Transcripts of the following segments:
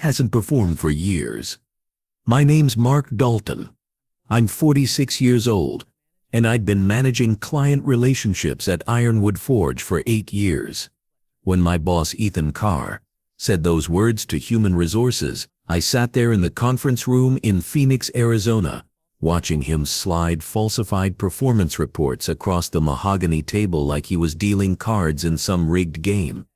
hasn't performed for years. My name's Mark Dalton. I'm 46 years old, and I'd been managing client relationships at Ironwood Forge for 8 years. When my boss Ethan Carr said those words to human resources, I sat there in the conference room in Phoenix, Arizona, watching him slide falsified performance reports across the mahogany table like he was dealing cards in some rigged game.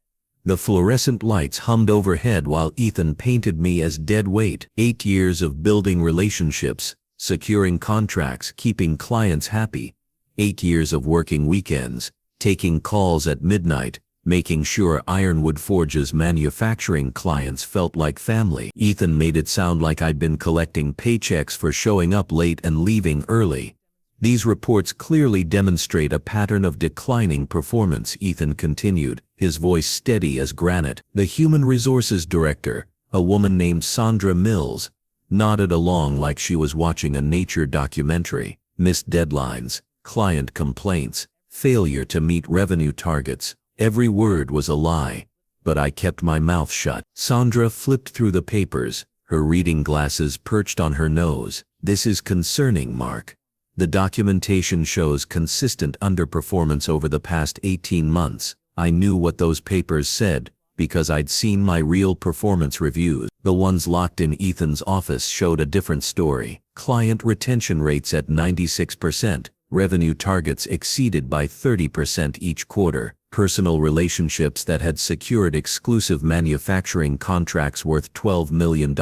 The fluorescent lights hummed overhead while Ethan painted me as dead weight. 8 years of building relationships, securing contracts, keeping clients happy. 8 years of working weekends, taking calls at midnight, making sure Ironwood Forge's manufacturing clients felt like family. Ethan made it sound like I'd been collecting paychecks for showing up late and leaving early. These reports clearly demonstrate a pattern of declining performance, Ethan continued, his voice steady as granite. The human resources director, a woman named Sandra Mills, nodded along like she was watching a nature documentary. Missed deadlines, client complaints, failure to meet revenue targets. Every word was a lie, but I kept my mouth shut. Sandra flipped through the papers, her reading glasses perched on her nose. This is concerning, Mark. The documentation shows consistent underperformance over the past 18 months. I knew what those papers said because I'd seen my real performance reviews. The ones locked in Ethan's office showed a different story. Client retention rates at 96%, revenue targets exceeded by 30% each quarter, personal relationships that had secured exclusive manufacturing contracts worth $12 million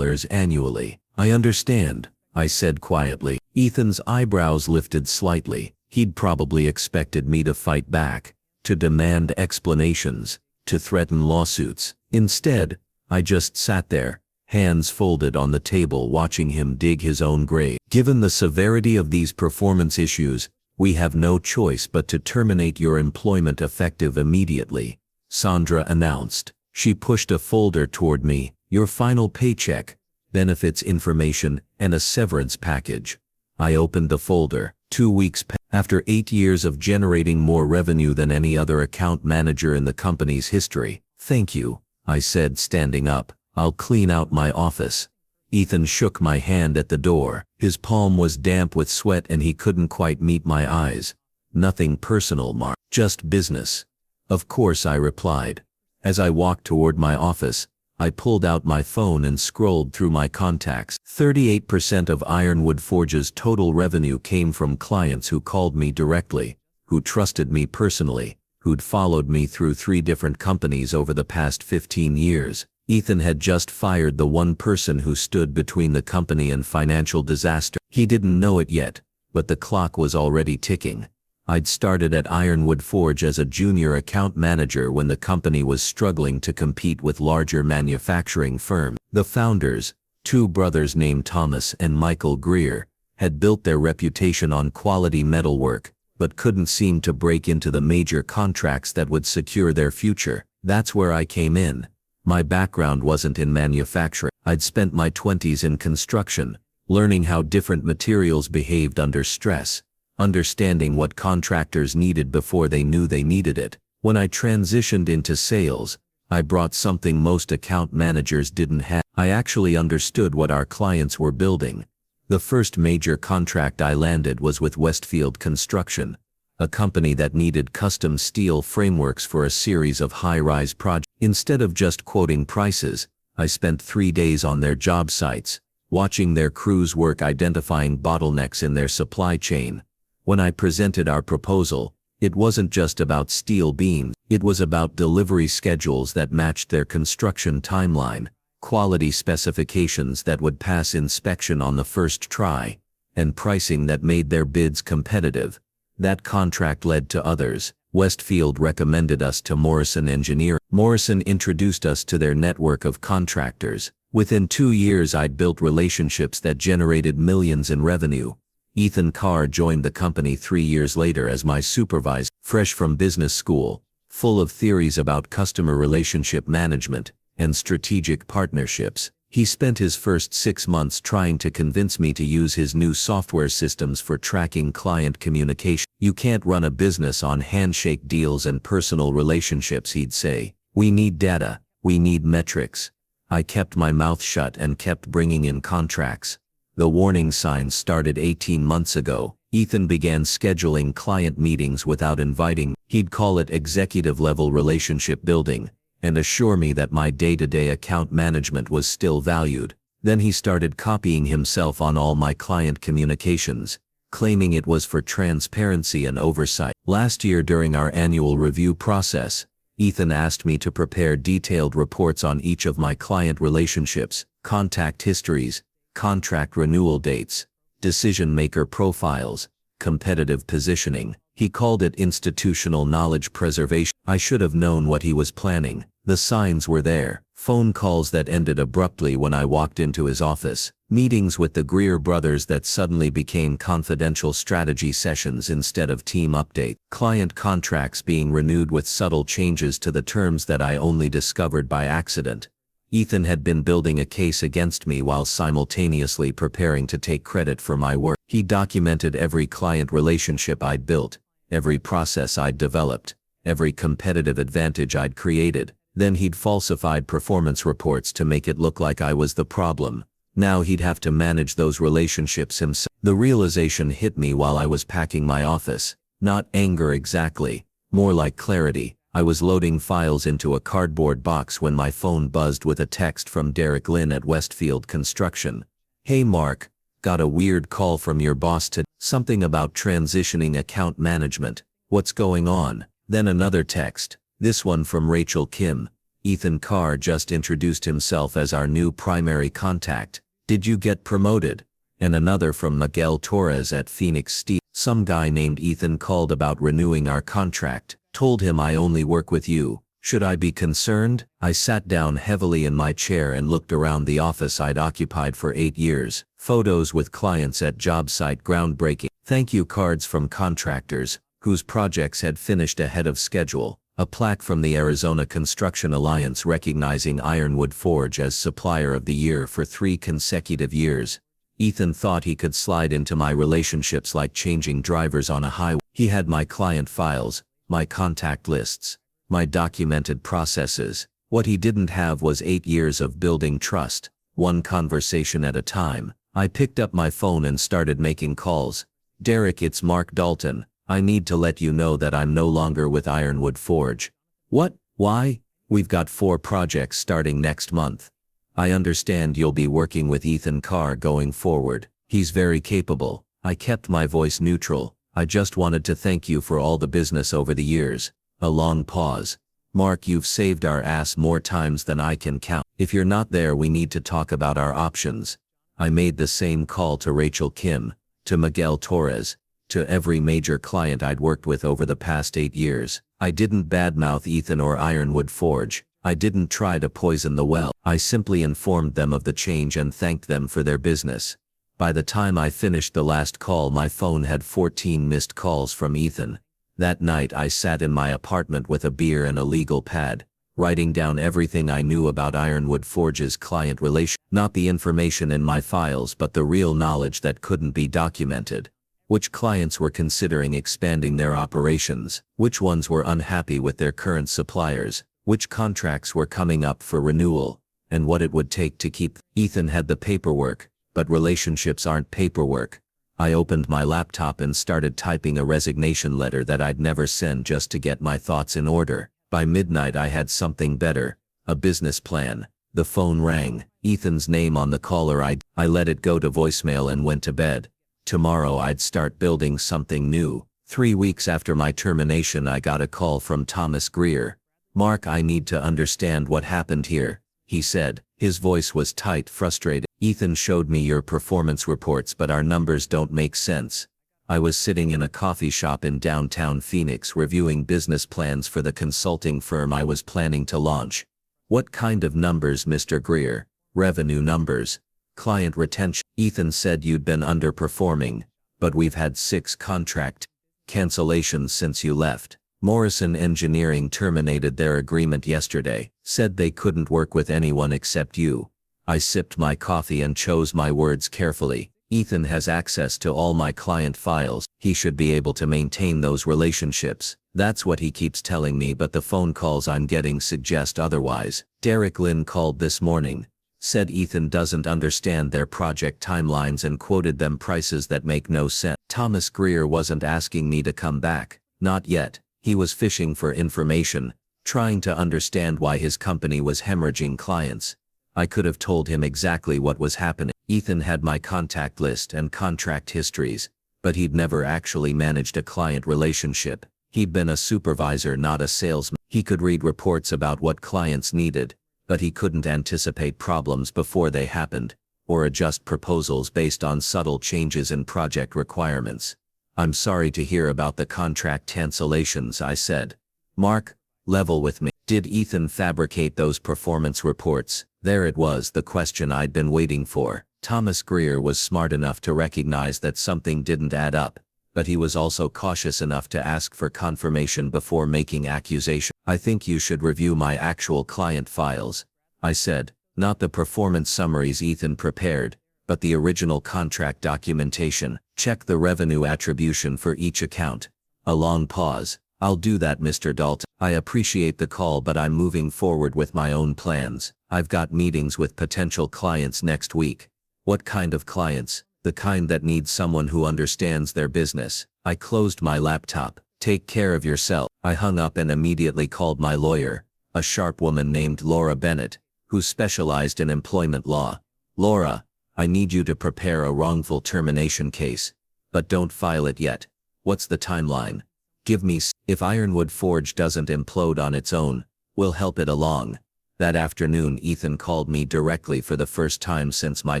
annually. I understand, I said quietly. Ethan's eyebrows lifted slightly. He'd probably expected me to fight back, to demand explanations, to threaten lawsuits. Instead, I just sat there, hands folded on the table, watching him dig his own grave. Given the severity of these performance issues, we have no choice but to terminate your employment effective immediately, Sandra announced. She pushed a folder toward me. Your final paycheck, benefits information, and a severance package. I opened the folder. 2 weeks after 8 years of generating more revenue than any other account manager in the company's history. Thank you, I said, standing up. I'll clean out my office. Ethan shook my hand at the door. His palm was damp with sweat and he couldn't quite meet my eyes. Nothing personal, Mark. Just business. Of course, I replied. As I walked toward my office, I pulled out my phone and scrolled through my contacts. 38% of Ironwood Forge's total revenue came from clients who called me directly, who trusted me personally, who'd followed me through 3 different companies over the past 15 years. Ethan had just fired the one person who stood between the company and financial disaster. He didn't know it yet, but the clock was already ticking. I'd started at Ironwood Forge as a junior account manager when the company was struggling to compete with larger manufacturing firms. The founders, 2 brothers named Thomas and Michael Greer, had built their reputation on quality metalwork, but couldn't seem to break into the major contracts that would secure their future. That's where I came in. My background wasn't in manufacturing. I'd spent my 20s in construction, learning how different materials behaved under stress, understanding what contractors needed before they knew they needed it. When I transitioned into sales, I brought something most account managers didn't have. I actually understood what our clients were building. The first major contract I landed was with Westfield Construction, a company that needed custom steel frameworks for a series of high-rise projects. Instead of just quoting prices, I spent 3 days on their job sites, watching their crews work, identifying bottlenecks in their supply chain. When I presented our proposal, it wasn't just about steel beams, it was about delivery schedules that matched their construction timeline, quality specifications that would pass inspection on the first try, and pricing that made their bids competitive. That contract led to others. Westfield recommended us to Morrison Engineering. Morrison introduced us to their network of contractors. Within 2 years, I'd built relationships that generated millions in revenue. Ethan Carr joined the company 3 years later as my supervisor, fresh from business school, full of theories about customer relationship management and strategic partnerships. He spent his first 6 months trying to convince me to use his new software systems for tracking client communication. You can't run a business on handshake deals and personal relationships, he'd say. We need data, we need metrics. I kept my mouth shut and kept bringing in contracts. The warning signs started 18 months ago. Ethan began scheduling client meetings without inviting me. He'd call it executive-level relationship building, and assure me that my day-to-day account management was still valued. Then he started copying himself on all my client communications, claiming it was for transparency and oversight. Last year during our annual review process, Ethan asked me to prepare detailed reports on each of my client relationships, contact histories, contract renewal dates, decision-maker profiles, competitive positioning. He called it institutional knowledge preservation. I should have known what he was planning. The signs were there. Phone calls that ended abruptly when I walked into his office. Meetings with the Greer brothers that suddenly became confidential strategy sessions instead of team update. Client contracts being renewed with subtle changes to the terms that I only discovered by accident. Ethan had been building a case against me while simultaneously preparing to take credit for my work. He documented every client relationship I'd built, every process I'd developed, every competitive advantage I'd created. Then he'd falsified performance reports to make it look like I was the problem. Now he'd have to manage those relationships himself. The realization hit me while I was packing my office. Not anger exactly, more like clarity. I was loading files into a cardboard box when my phone buzzed with a text from Derek Lynn at Westfield Construction. "Hey Mark, got a weird call from your boss today. Something about transitioning account management. What's going on?" Then another text, this one from Rachel Kim. "Ethan Carr just introduced himself as our new primary contact. Did you get promoted?" And another from Miguel Torres at Phoenix Steel. "Some guy named Ethan called about renewing our contract. Told him I only work with you. Should I be concerned?" I sat down heavily in my chair and looked around the office I'd occupied for 8 years. Photos with clients at job site groundbreaking. Thank you cards from contractors whose projects had finished ahead of schedule. A plaque from the Arizona Construction Alliance recognizing Ironwood Forge as Supplier of the Year for 3 consecutive years. Ethan thought he could slide into my relationships like changing drivers on a highway. He had my client files, my contact lists, my documented processes. What he didn't have was 8 years of building trust, one conversation at a time. I picked up my phone and started making calls. "Derek, it's Mark Dalton. I need to let you know that I'm no longer with Ironwood Forge." "What? Why?" "We've got 4 projects starting next month. I understand you'll be working with Ethan Carr going forward. He's very capable." I kept my voice neutral. "I just wanted to thank you for all the business over the years." A long pause. "Mark, you've saved our ass more times than I can count. If you're not there, we need to talk about our options." I made the same call to Rachel Kim, to Miguel Torres, to every major client I'd worked with over the past 8 years. I didn't badmouth Ethan or Ironwood Forge. I didn't try to poison the well. I simply informed them of the change and thanked them for their business. By the time I finished the last call, my phone had 14 missed calls from Ethan. That night I sat in my apartment with a beer and a legal pad, writing down everything I knew about Ironwood Forge's client relation. Not the information in my files, but the real knowledge that couldn't be documented. Which clients were considering expanding their operations, which ones were unhappy with their current suppliers, which contracts were coming up for renewal, and what it would take to keep. Ethan had the paperwork, but relationships aren't paperwork. I opened my laptop and started typing a resignation letter that I'd never send just to get my thoughts in order. By midnight I had something better, a business plan. The phone rang, Ethan's name on the caller ID. I let it go to voicemail and went to bed. Tomorrow I'd start building something new. 3 weeks after my termination I got a call from Thomas Greer. "Mark, I need to understand what happened here," he said. His voice was tight, frustrated. "Ethan showed me your performance reports, but our numbers don't make sense." I was sitting in a coffee shop in downtown Phoenix reviewing business plans for the consulting firm I was planning to launch. "What kind of numbers, Mr. Greer?" "Revenue numbers. Client retention." "Ethan said you'd been underperforming, but we've had 6 contract cancellations since you left. Morrison Engineering terminated their agreement yesterday, said they couldn't work with anyone except you." I sipped my coffee and chose my words carefully. "Ethan has access to all my client files. He should be able to maintain those relationships. That's what he keeps telling me, but the phone calls I'm getting suggest otherwise. Derek Lynn called this morning, said Ethan doesn't understand their project timelines and quoted them prices that make no sense. Thomas Greer wasn't asking me to come back, not yet. He was fishing for information, trying to understand why his company was hemorrhaging clients. I could have told him exactly what was happening. Ethan had my contact list and contract histories, but he'd never actually managed a client relationship. He'd been a supervisor, not a salesman. He could read reports about what clients needed, but he couldn't anticipate problems before they happened, or adjust proposals based on subtle changes in project requirements. I'm sorry to hear about the contract cancellations, I said. Mark, level with me. Did Ethan fabricate those performance reports? There it was, the question I'd been waiting for. Thomas Greer was smart enough to recognize that something didn't add up, but he was also cautious enough to ask for confirmation before making accusations. I think you should review my actual client files, I said, not the performance summaries Ethan prepared, but the original contract documentation. Check the revenue attribution for each account. A long pause. I'll do that, Mr. Dalton. I appreciate the call, but I'm moving forward with my own plans. I've got meetings with potential clients next week. What kind of clients? The kind that needs someone who understands their business. I closed my laptop. Take care of yourself. I hung up and immediately called my lawyer, a sharp woman named Laura Bennett, who specialized in employment law. Laura, I need you to prepare a wrongful termination case, but don't file it yet. What's the timeline? Give me. If Ironwood Forge doesn't implode on its own, we'll help it along. That afternoon Ethan called me directly for the first time since my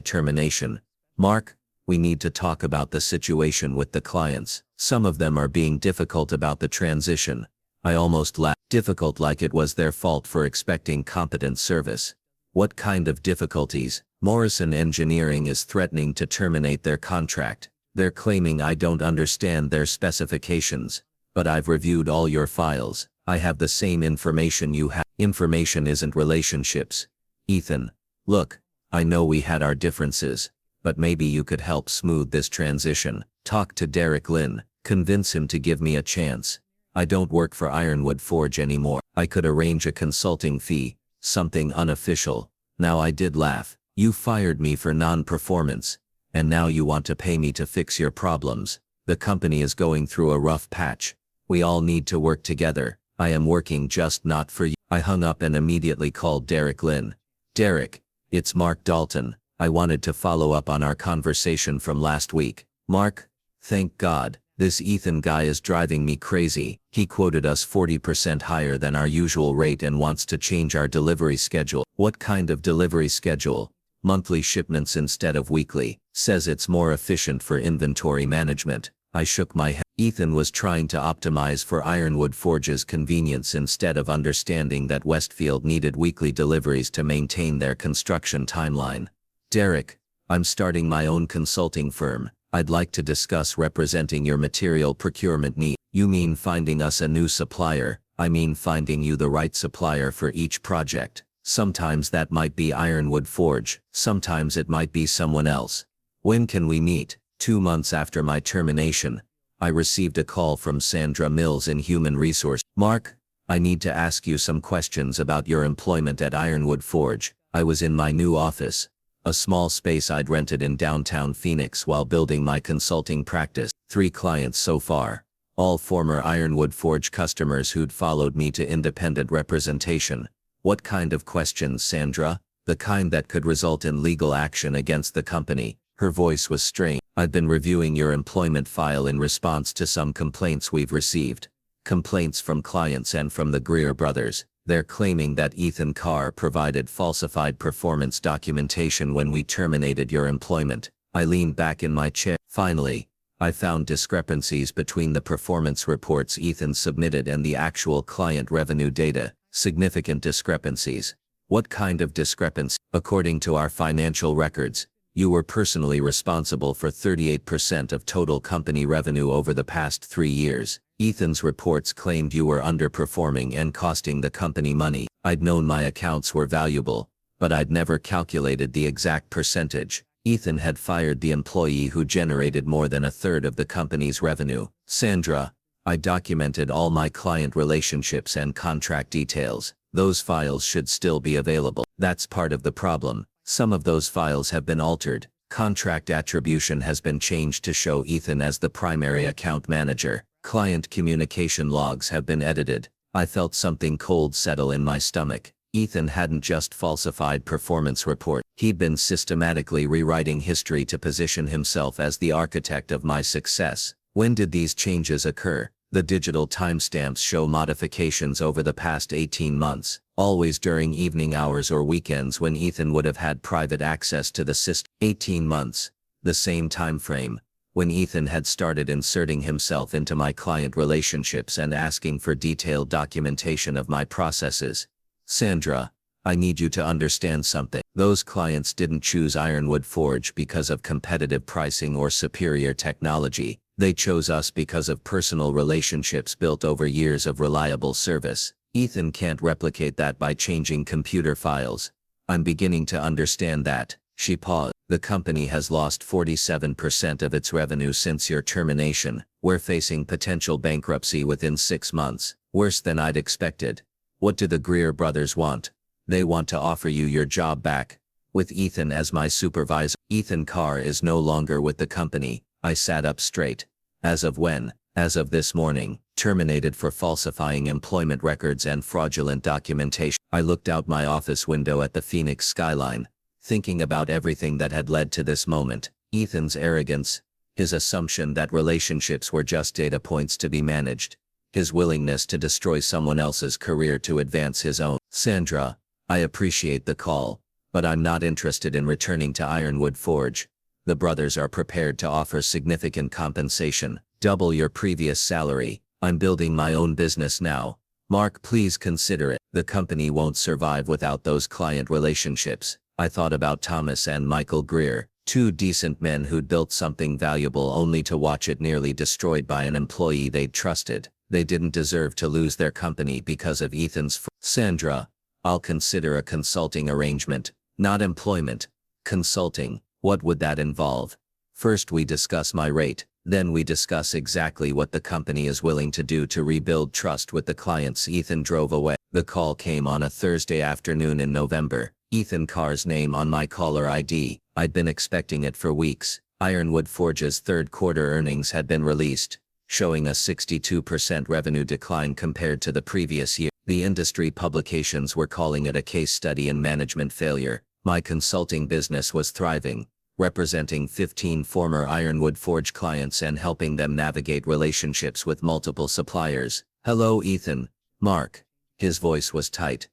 termination. Mark, we need to talk about the situation with the clients. Some of them are being difficult about the transition. I almost laughed. Difficult, like it was their fault for expecting competent service. What kind of difficulties? Morrison Engineering is threatening to terminate their contract. They're claiming I don't understand their specifications. But I've reviewed all your files. I have the same information you have. Information isn't relationships. Ethan, look, I know we had our differences, but maybe you could help smooth this transition. Talk to Derek Lynn, convince him to give me a chance. I don't work for Ironwood Forge anymore. I could arrange a consulting fee, something unofficial. Now I did laugh. You fired me for non-performance, and now you want to pay me to fix your problems. The company is going through a rough patch. We all need to work together. I am working, just not for you. I hung up and immediately called Derek Lynn. Derek, it's Mark Dalton. I wanted to follow up on our conversation from last week. Mark, thank God, this Ethan guy is driving me crazy. He quoted us 40% higher than our usual rate and wants to change our delivery schedule. What kind of delivery schedule? Monthly shipments instead of weekly. Says it's more efficient for inventory management. I shook my head. Ethan was trying to optimize for Ironwood Forge's convenience instead of understanding that Westfield needed weekly deliveries to maintain their construction timeline. Derek, I'm starting my own consulting firm. I'd like to discuss representing your material procurement needs. You mean finding us a new supplier? I mean finding you the right supplier for each project. Sometimes that might be Ironwood Forge, sometimes it might be someone else. When can we meet? 2 months after my termination, I received a call from Sandra Mills in Human Resource. Mark, I need to ask you some questions about your employment at Ironwood Forge. I was in my new office, a small space I'd rented in downtown Phoenix while building my consulting practice. 3 clients so far, all former Ironwood Forge customers who'd followed me to independent representation. What kind of questions, Sandra? The kind that could result in legal action against the company. Her voice was strained. I've been reviewing your employment file in response to some complaints we've received. Complaints from clients and from the Greer brothers. They're claiming that Ethan Carr provided falsified performance documentation when we terminated your employment. I leaned back in my chair. Finally, I found discrepancies between the performance reports Ethan submitted and the actual client revenue data. Significant discrepancies. What kind of discrepancy? According to our financial records, you were personally responsible for 38% of total company revenue over the past 3 years. Ethan's reports claimed you were underperforming and costing the company money. I'd known my accounts were valuable, but I'd never calculated the exact percentage. Ethan had fired the employee who generated more than 1/3 of the company's revenue. Sandra, I documented all my client relationships and contract details. Those files should still be available. That's part of the problem. Some of those files have been altered. Contract attribution has been changed to show Ethan as the primary account manager. Client communication logs have been edited. I felt something cold settle in my stomach. Ethan hadn't just falsified performance report. He'd been systematically rewriting history to position himself as the architect of my success. When did these changes occur? The digital timestamps show modifications over the past 18 months, always during evening hours or weekends when Ethan would have had private access to the system. 18 months, the same time frame, when Ethan had started inserting himself into my client relationships and asking for detailed documentation of my processes. Sandra, I need you to understand something. Those clients didn't choose Ironwood Forge because of competitive pricing or superior technology. They chose us because of personal relationships built over years of reliable service. Ethan can't replicate that by changing computer files. I'm beginning to understand that. She paused. The company has lost 47% of its revenue since your termination. We're facing potential bankruptcy within 6 months. Worse than I'd expected. What do the Greer brothers want? They want to offer you your job back. With Ethan as my supervisor. Ethan Carr is no longer with the company. I sat up straight. As of when? As of this morning. Terminated for falsifying employment records and fraudulent documentation. I looked out my office window at the Phoenix skyline, thinking about everything that had led to this moment. Ethan's arrogance, his assumption that relationships were just data points to be managed, his willingness to destroy someone else's career to advance his own. Sandra, I appreciate the call, but I'm not interested in returning to Ironwood Forge. The brothers are prepared to offer significant compensation, double your previous salary. I'm building my own business now. Mark, please consider it. The company won't survive without those client relationships. I thought about Thomas and Michael Greer, 2 decent men who'd built something valuable only to watch it nearly destroyed by an employee they'd trusted. They didn't deserve to lose their company because of Ethan's Sandra, I'll consider a consulting arrangement, not employment. Consulting. What would that involve? First we discuss my rate, then we discuss exactly what the company is willing to do to rebuild trust with the clients. Ethan drove away. The call came on a Thursday afternoon in November. Ethan Carr's name on my caller ID. I'd been expecting it for weeks. Ironwood Forge's third quarter earnings had been released, showing a 62% revenue decline compared to the previous year. The industry publications were calling it a case study in management failure. My consulting business was thriving, representing 15 former Ironwood Forge clients and helping them navigate relationships with multiple suppliers. Hello, Ethan. Mark. His voice was tight.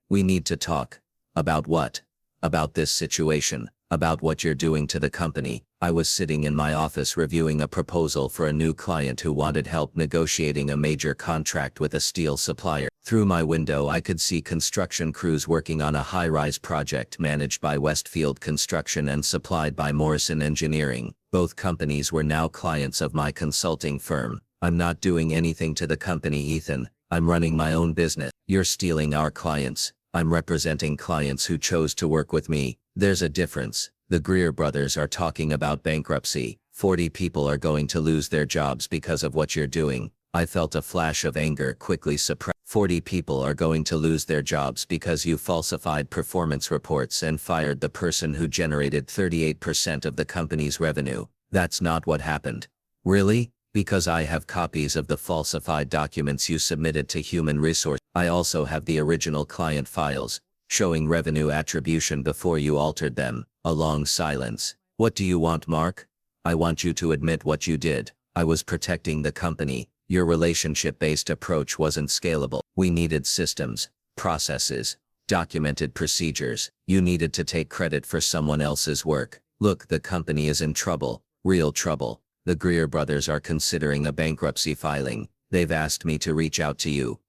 We need to talk. About what? About this situation. About what you're doing to the company. I was sitting in my office reviewing a proposal for a new client who wanted help negotiating a major contract with a steel supplier. Through my window I could see construction crews working on a high-rise project managed by Westfield Construction and supplied by Morrison Engineering. Both companies were now clients of my consulting firm. I'm not doing anything to the company, Ethan. I'm running my own business. You're stealing our clients. I'm representing clients who chose to work with me. There's a difference. The Greer brothers are talking about bankruptcy. 40 people are going to lose their jobs because of what you're doing. I felt a flash of anger quickly suppressed. 40 people are going to lose their jobs because you falsified performance reports and fired the person who generated 38% of the company's revenue. That's not what happened. Really? Because I have copies of the falsified documents you submitted to Human Resource. I also have the original client files, showing revenue attribution before you altered them. A long silence. What do you want, Mark? I want you to admit what you did. I was protecting the company. Your relationship-based approach wasn't scalable. We needed systems, processes, documented procedures. You needed to take credit for someone else's work. Look, the company is in trouble. Real trouble. The Greer brothers are considering a bankruptcy filing. They've asked me to reach out to you.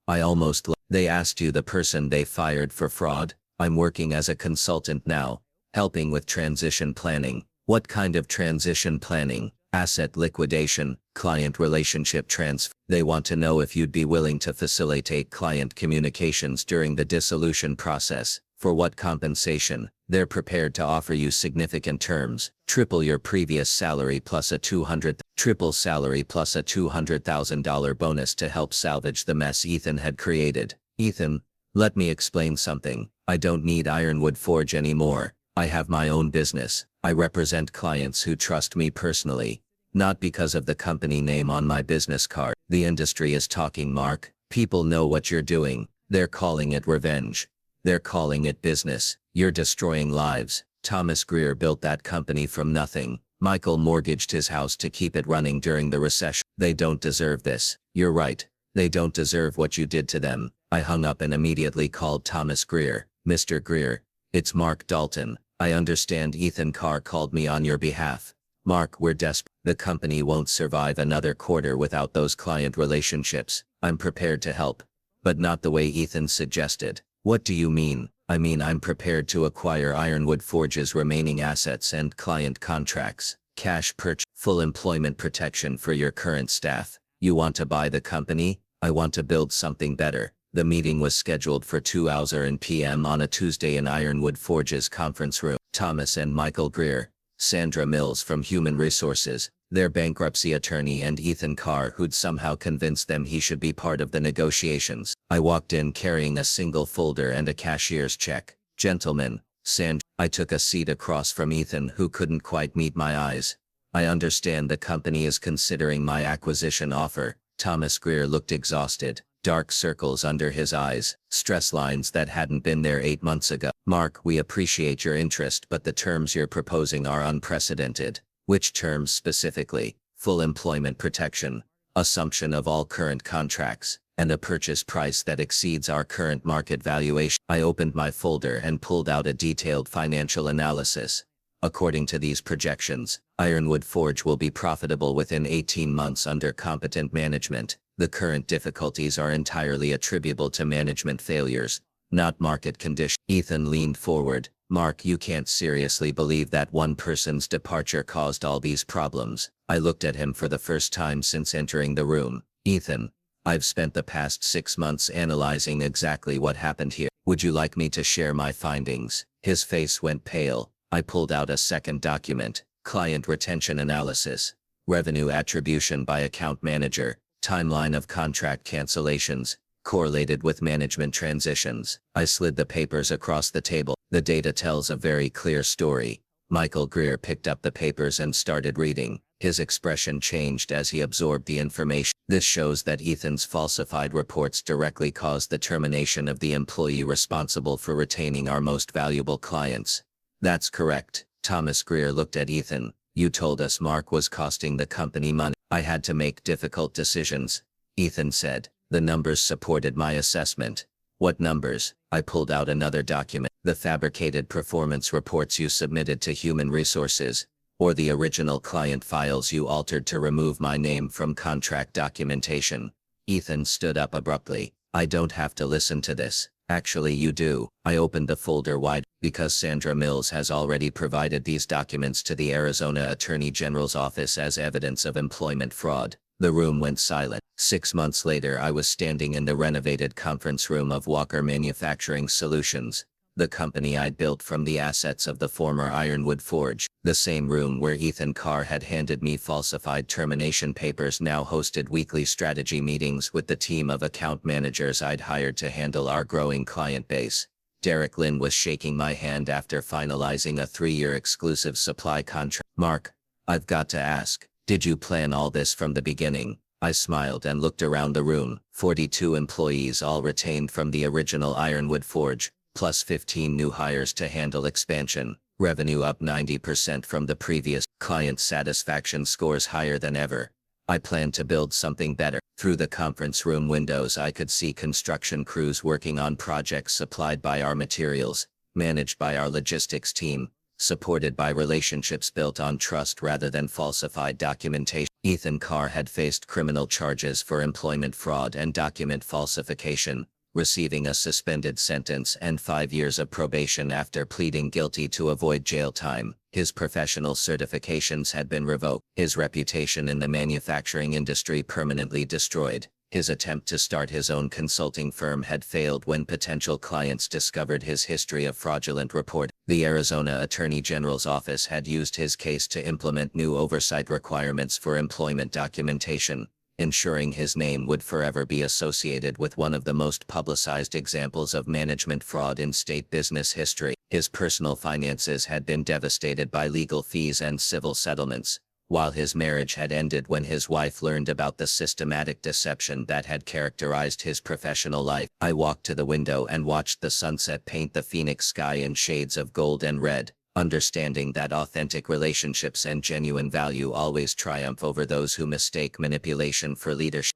They asked you the person they fired for fraud. I'm working as a consultant now, helping with transition planning. What kind of transition planning? Asset liquidation, client relationship transfer. They want to know if you'd be willing to facilitate client communications during the dissolution process. For what compensation? They're prepared to offer you significant terms, triple your previous salary plus a $200,000 Triple salary plus a $200,000 bonus to help salvage the mess Ethan had created. Ethan, let me explain something. I don't need Ironwood Forge anymore. I have my own business. I represent clients who trust me personally. Not because of the company name on my business card. The industry is talking, Mark. People know what you're doing. They're calling it revenge. They're calling it business. You're destroying lives. Thomas Greer built that company from nothing. Michael mortgaged his house to keep it running during the recession. They don't deserve this. You're right. They don't deserve what you did to them. I hung up and immediately called Thomas Greer. Mr. Greer, it's Mark Dalton. I understand Ethan Carr called me on your behalf. Mark, we're desperate. The company won't survive another quarter without those client relationships. I'm prepared to help. But not the way Ethan suggested. What do you mean? I mean, I'm prepared to acquire Ironwood Forge's remaining assets and client contracts. Cash purchase, full employment protection for your current staff. You want to buy the company? I want to build something better. The meeting was scheduled for 2:00 p.m. on a Tuesday in Ironwood Forge's conference room. Thomas and Michael Greer, Sandra Mills from Human Resources, their bankruptcy attorney, and Ethan Carr, who'd somehow convinced them he should be part of the negotiations. I walked in carrying a single folder and a cashier's check. Gentlemen, Sandra. I took a seat across from Ethan, who couldn't quite meet my eyes. I understand the company is considering my acquisition offer. Thomas Greer looked exhausted. Dark circles under his eyes, stress lines that hadn't been there 8 months ago. Mark, we appreciate your interest, but the terms you're proposing are unprecedented. Which terms specifically? Full employment protection, assumption of all current contracts, and a purchase price that exceeds our current market valuation. I opened my folder and pulled out a detailed financial analysis. According to these projections, Ironwood Forge will be profitable within 18 months under competent management. The current difficulties are entirely attributable to management failures, not market conditions. Ethan leaned forward. Mark, you can't seriously believe that one person's departure caused all these problems. I looked at him for the first time since entering the room. Ethan, I've spent the past 6 months analyzing exactly what happened here. Would you like me to share my findings? His face went pale. I pulled out a second document. Client retention analysis. Revenue attribution by account manager. Timeline of contract cancellations, correlated with management transitions. I slid the papers across the table. The data tells a very clear story. Michael Greer picked up the papers and started reading. His expression changed as he absorbed the information. This shows that Ethan's falsified reports directly caused the termination of the employee responsible for retaining our most valuable clients. That's correct. Thomas Greer looked at Ethan. You told us Mark was costing the company money. I had to make difficult decisions. Ethan said. The numbers supported my assessment. What numbers? I pulled out another document. The fabricated performance reports you submitted to Human Resources, or the original client files you altered to remove my name from contract documentation. Ethan stood up abruptly. I don't have to listen to this. Actually, you do. I opened the folder wide, because Sandra Mills has already provided these documents to the Arizona Attorney General's office as evidence of employment fraud. The room went silent. 6 months later, I was standing in the renovated conference room of Walker Manufacturing Solutions, the company I'd built from the assets of the former Ironwood Forge. The same room where Ethan Carr had handed me falsified termination papers now hosted weekly strategy meetings with the team of account managers I'd hired to handle our growing client base. Derek Lynn was shaking my hand after finalizing a 3-year exclusive supply contract. Mark, I've got to ask, did you plan all this from the beginning? I smiled and looked around the room. 42 employees, all retained from the original Ironwood Forge, plus 15 new hires to handle expansion. Revenue up 90% from the previous. Client satisfaction scores higher than ever. I planned to build something better. Through the conference room windows I could see construction crews working on projects supplied by our materials, managed by our logistics team, supported by relationships built on trust rather than falsified documentation. Ethan Carr had faced criminal charges for employment fraud and document falsification, receiving a suspended sentence and 5 years of probation after pleading guilty to avoid jail time. His professional certifications had been revoked, his reputation in the manufacturing industry permanently destroyed. His attempt to start his own consulting firm had failed when potential clients discovered his history of fraudulent reporting. The Arizona Attorney General's office had used his case to implement new oversight requirements for employment documentation, ensuring his name would forever be associated with one of the most publicized examples of management fraud in state business history. His personal finances had been devastated by legal fees and civil settlements, while his marriage had ended when his wife learned about the systematic deception that had characterized his professional life. I walked to the window and watched the sunset paint the Phoenix sky in shades of gold and red, understanding that authentic relationships and genuine value always triumph over those who mistake manipulation for leadership.